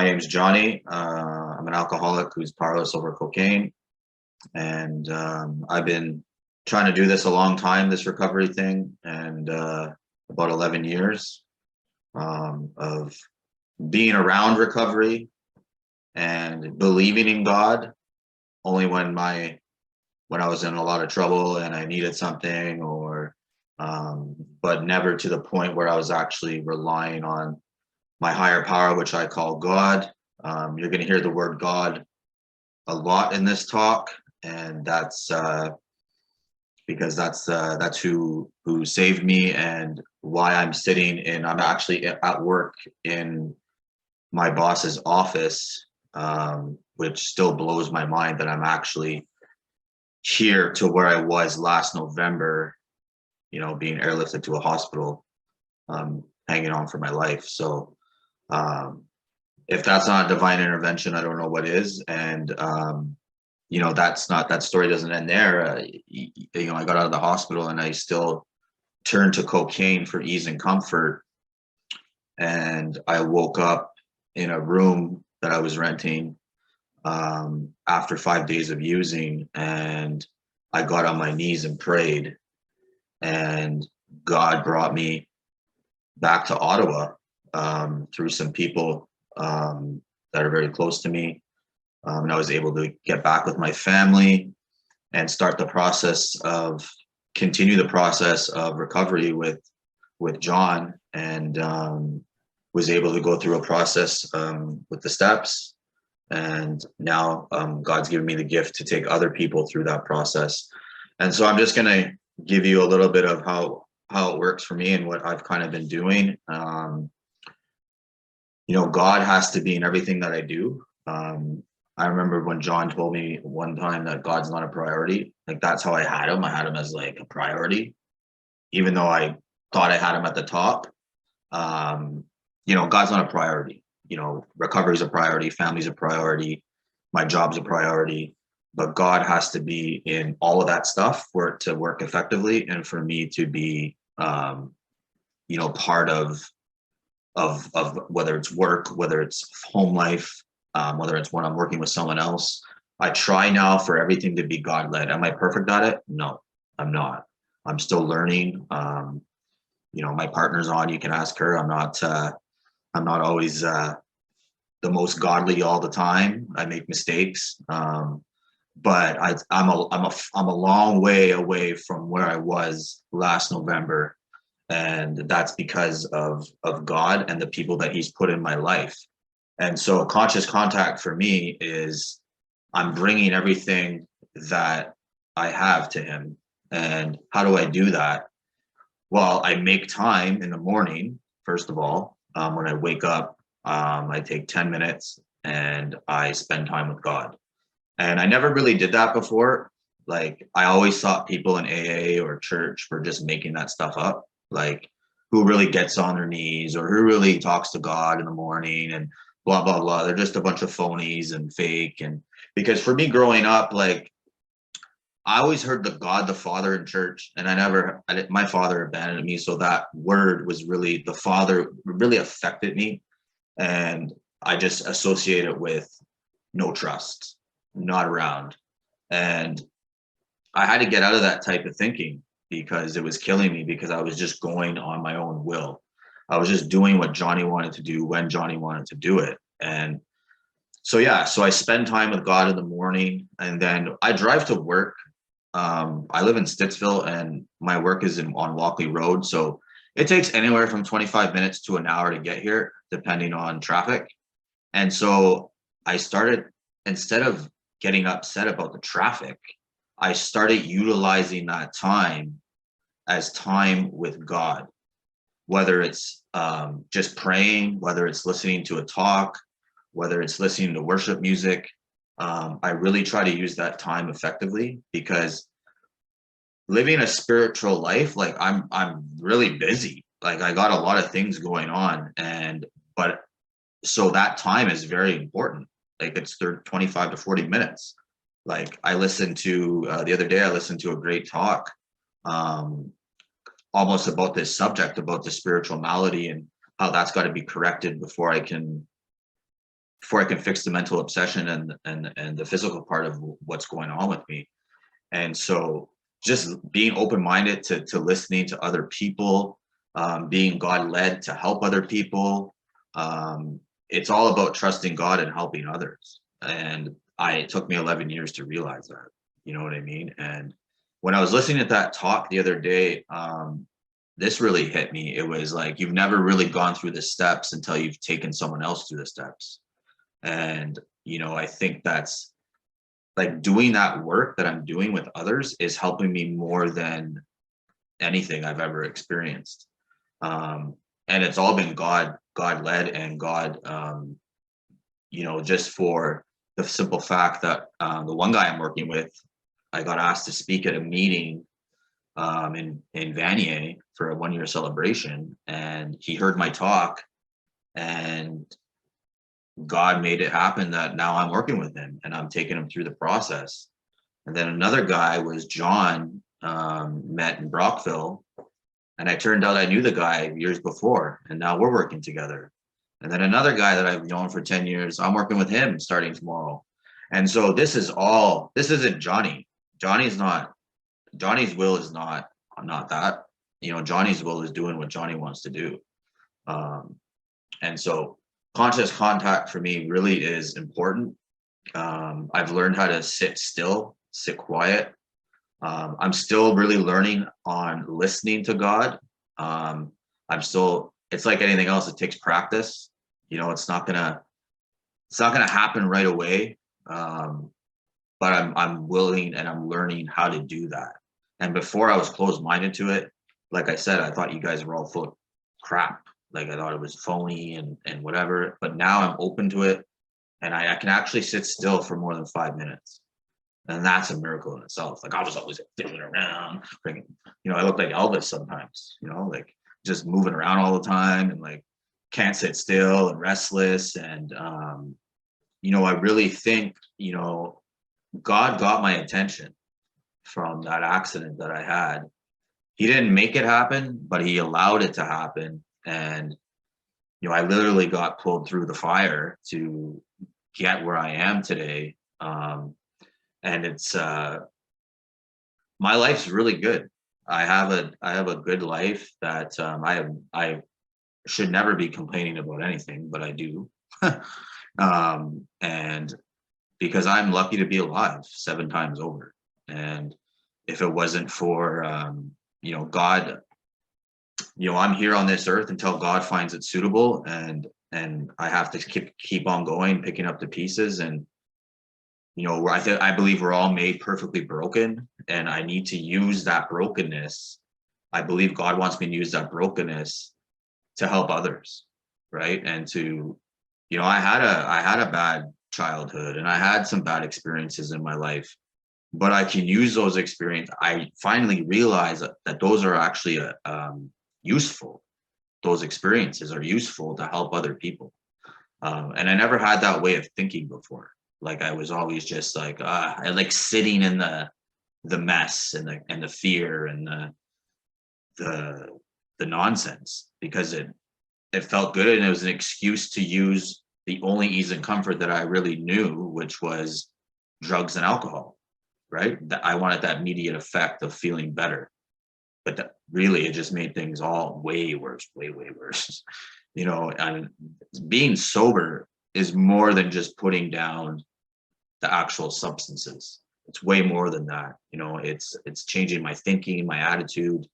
My name's Johnny. I'm an alcoholic who's powerless over cocaine. And I've been trying to do this a long time, this recovery thing, and about 11 years of being around recovery and believing in God only when I was in a lot of trouble and I needed something, or but never to the point where I was actually relying on my higher power, which I call God. You're going to hear the word God a lot in this talk, and that's because that's who saved me and why I'm sitting in. I'm actually at work in my boss's office, which still blows my mind that I'm actually here to where I was last November, being airlifted to a hospital, hanging on for my life. So if that's not divine intervention, I don't know what is. And that story doesn't end there. I got out of the hospital and I still turned to cocaine for ease and comfort. And I woke up in a room that I was renting after 5 days of using, and I got on my knees and prayed, and God brought me back to Ottawa through some people that are very close to me. And I was able to get back with my family and continue the process of recovery with John, and was able to go through a process with the steps. And now God's given me the gift to take other people through that process. And so I'm just going to give you a little bit of how it works for me and what I've kind of been doing. God has to be in everything that I do. I remember when John told me one time that God's not a priority. Like, that's how I had him. I had him as like a priority, even though I thought I had him at the top. God's not a priority. Recovery is a priority, family's a priority, my job's a priority, but God has to be in all of that stuff for it to work effectively, and for me to be, part of whether it's work, whether it's home life, whether it's when I'm working with someone else. I try now for everything to be God-led. Am I perfect at it? No, I'm not. I'm still learning. My partner's on. You can ask her. I'm not always the most godly all the time. I make mistakes, but I'm a long way away from where I was last November, and that's because of God and the people that He's put in my life. And so conscious contact for me is I'm bringing everything that I have to Him. And how do I do that? Well, I make time in the morning, first of all. When I wake up, I take 10 minutes and I spend time with God. And I never really did that before. Like, I always thought people in AA or church were just making that stuff up. Like, who really gets on their knees or who really talks to God in the morning and blah, blah, blah. They're just a bunch of phonies and fake. And because for me growing up, like, I always heard the God the Father in church, and my father abandoned me. So that word was really, the Father really affected me. And I just associate it with no trust, not around. And I had to get out of that type of thinking because it was killing me, because I was just going on my own will. I was just doing what Johnny wanted to do when Johnny wanted to do it. And so I spend time with God in the morning, and then I drive to work. I live in Stittsville, and my work is on Walkley Road. So it takes anywhere from 25 minutes to an hour to get here, depending on traffic. And so I started, instead of getting upset about the traffic, I started utilizing that time as time with God, whether it's just praying, whether it's listening to a talk, whether it's listening to worship music. I really try to use that time effectively, because living a spiritual life, like, I'm really busy. Like, I got a lot of things going on, but so that time is very important. Like, it's 25 to 40 minutes. Like, I listened to the other day, I listened to a great talk almost about this subject, about the spiritual malady and how that's got to be corrected before I can before I can fix the mental obsession and the physical part of what's going on with me. And so just being open-minded to listening to other people, being God-led to help other people. It's all about trusting God and helping others. And it took me 11 years to realize that, you know what I mean? And when I was listening to that talk the other day, this really hit me. It was like, you've never really gone through the steps until you've taken someone else through the steps. And, I think that's like doing that work that I'm doing with others is helping me more than anything I've ever experienced. And it's all been God led and God, just for the simple fact that the one guy I'm working with, I got asked to speak at a meeting in Vanier for a 1-year celebration, and he heard my talk, and God made it happen that now I'm working with him and I'm taking him through the process. And then another guy was John, met in Brockville, and I turned out I knew the guy years before, and now we're working together. And then another guy that I've known for 10 years, I'm working with him starting tomorrow. And so this isn't Johnny. Johnny's will is not that. Johnny's will is doing what Johnny wants to do. And so conscious contact for me really is important. I've learned how to sit still, sit quiet. I'm still really learning on listening to God. It's like anything else, it takes practice. It's not gonna happen right away. But I'm willing and I'm learning how to do that. And before I was closed-minded to it, like I said, I thought you guys were all full of crap. Like I thought it was phony and whatever. But now I'm open to it, and I can actually sit still for more than 5 minutes. And that's a miracle in itself. Like I was always fiddling around, I look like Elvis sometimes, like just moving around all the time and like can't sit still and restless. And, I really think, God got my attention from that accident that I had. He didn't make it happen, but he allowed it to happen. And, I literally got pulled through the fire to get where I am today. And it's my life's really good. I have a good life that I should never be complaining about anything, but I do. And because I'm lucky to be alive 7 times over. And if it wasn't for God, I'm here on this earth until God finds it suitable, and I have to keep on going, picking up the pieces. And I believe we're all made perfectly broken, and I need to use that brokenness. I believe God wants me to use that brokenness to help others, right? And to, I had a bad childhood, and I had some bad experiences in my life, but I can use those experiences. I finally realized that those are actually useful. Those experiences are useful to help other people. And I never had that way of thinking before. Like I was always just like, I like sitting in the mess and the fear and the nonsense, because it felt good, and it was an excuse to use the only ease and comfort that I really knew, which was drugs and alcohol, right? That I wanted that immediate effect of feeling better, but that really it just made things all way worse, way worse. And being sober is more than just putting down the actual substances. It's way more than that. It's changing my thinking, my attitude,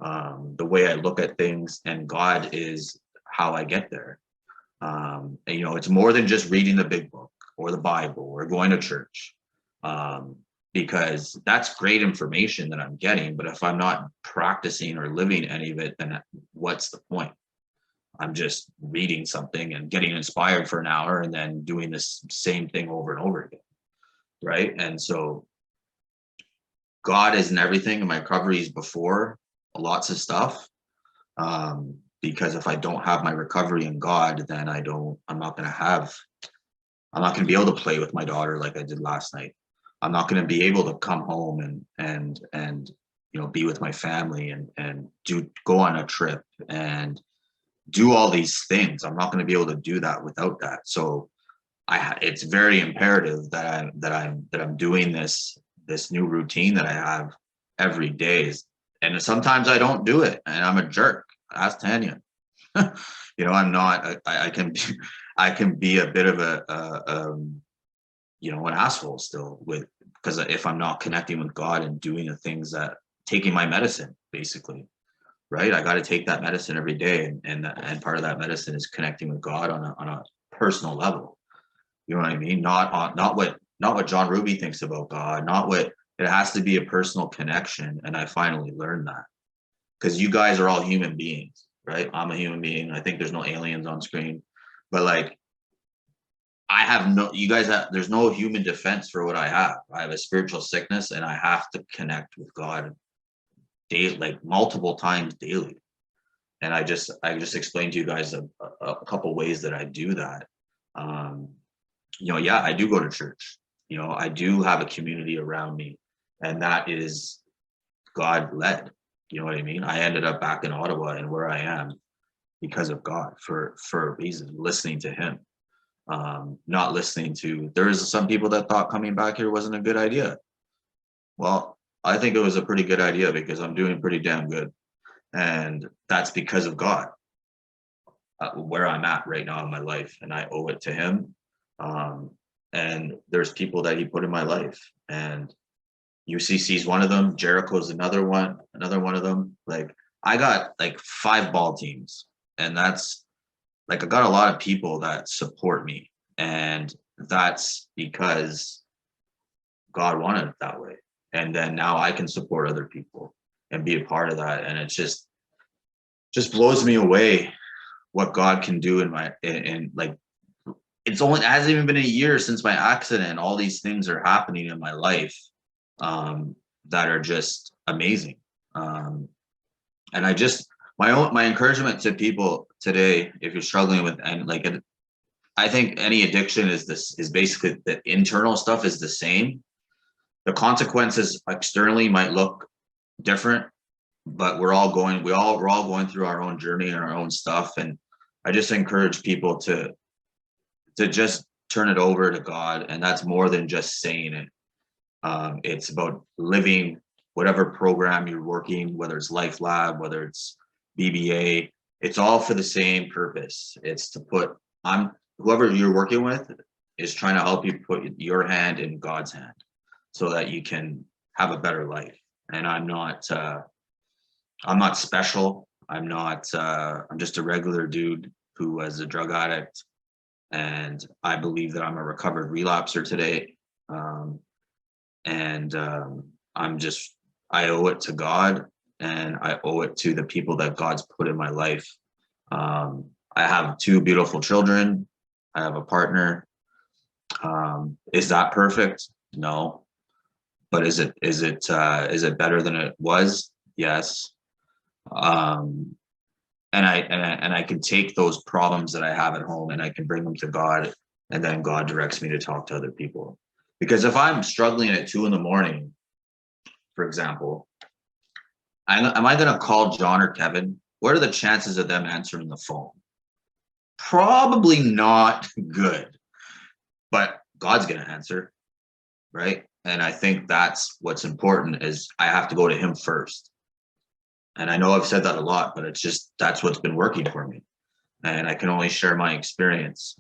the way I look at things, and God is how I get there. And, it's more than just reading the big book or the Bible or going to church, because that's great information that I'm getting. But if I'm not practicing or living any of it, then what's the point? I'm just reading something and getting inspired for an hour and then doing this same thing over and over again, right? And so God isn't everything, and my recoveries before lots of stuff. Because if I don't have my recovery in God, then I'm not going to be able to play with my daughter like I did last night. I'm not going to be able to come home and be with my family and go on a trip and do all these things. I'm not going to be able to do that without that. So it's very imperative that I'm doing this new routine that I have every day. And sometimes I don't do it, and I'm a jerk. Ask Tanya. I'm not. I can I can be a bit of an asshole still, because if I'm not connecting with God and doing the things that taking my medicine, basically, right? I got to take that medicine every day, and part of that medicine is connecting with God on a personal level. You know what I mean? Not what John Ruby thinks about God, not what it has to be a personal connection. And I finally learned that, because you guys are all human beings, right? I'm a human being. I think there's no aliens on screen, but like there's no human defense for what I have. I have a spiritual sickness, and I have to connect with God daily, like multiple times daily. And I just explained to you guys a couple ways that I do that. Um, yeah, I do go to church. I do have a community around me, and that is God led. You know what I mean? I ended up back in Ottawa and where I am because of God, for a reason, listening to him. Not listening to, there's some people that thought coming back here wasn't a good idea. Well, I think it was a pretty good idea, because I'm doing pretty damn good. And that's because of God, where I'm at right now in my life, and I owe it to him. And there's people that he put in my life, and UCC is one of them. Jericho's another one of them. Like, I got like 5 ball teams, and that's like, I got a lot of people that support me, and that's because God wanted it that way. And then now I can support other people and be a part of that. And it just blows me away what God can do in like, it hasn't even been a year since my accident. All these things are happening in my life, that are just amazing. And my encouragement to people today, if you're struggling with, and like, I think any addiction is basically, the internal stuff is the same. The consequences externally might look different, but we're all going through our own journey and our own stuff. And I just encourage people to just turn it over to God. And that's more than just saying it. It's about living whatever program you're working, whether it's LifeLab, whether it's BBA, it's all for the same purpose. It's to put, whoever you're working with is trying to help you put your hand in God's hand, so that you can have a better life. And I'm not special. I'm just a regular dude who was a drug addict. And I believe that I'm a recovered relapser today. I owe it to God, and I owe it to the people that God's put in my life. I have 2 beautiful children. I have a partner. Is that perfect? No. But is it better than it was? Yes. And I can take those problems that I have at home, and I can bring them to God, and then God directs me to talk to other people. Because if I'm struggling at 2 a.m, for example, am I going to call John or Kevin? What are the chances of them answering the phone? Probably not good, but God's going to answer, right? And I think that's what's important, is I have to go to him first. And I know I've said that a lot, but that's what's been working for me. And I can only share my experience.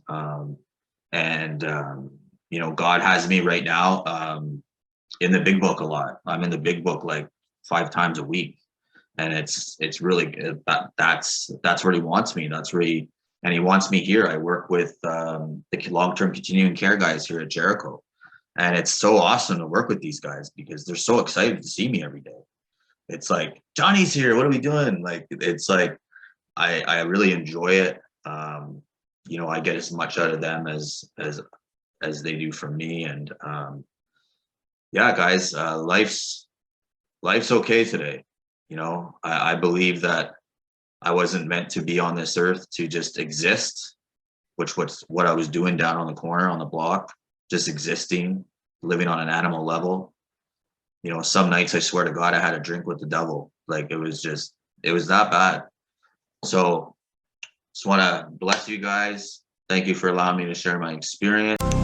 God has me right now in the big book a lot. I'm in the big book like 5 times a week. And it's really, that's where he wants me. And he wants me here. I work with the long-term continuing care guys here at Jericho. And it's so awesome to work with these guys, because they're so excited to see me every day. It's like, Johnny's here, what are we doing? Like, it's like, I really enjoy it. I get as much out of them as they do from me. And yeah, guys, life's okay today. I believe that I wasn't meant to be on this earth to just exist, which was what I was doing down on the corner on the block, just existing, living on an animal level. Some nights I swear to God, I had a drink with the devil. Like, it was that bad. So just want to bless you guys. Thank you for allowing me to share my experience.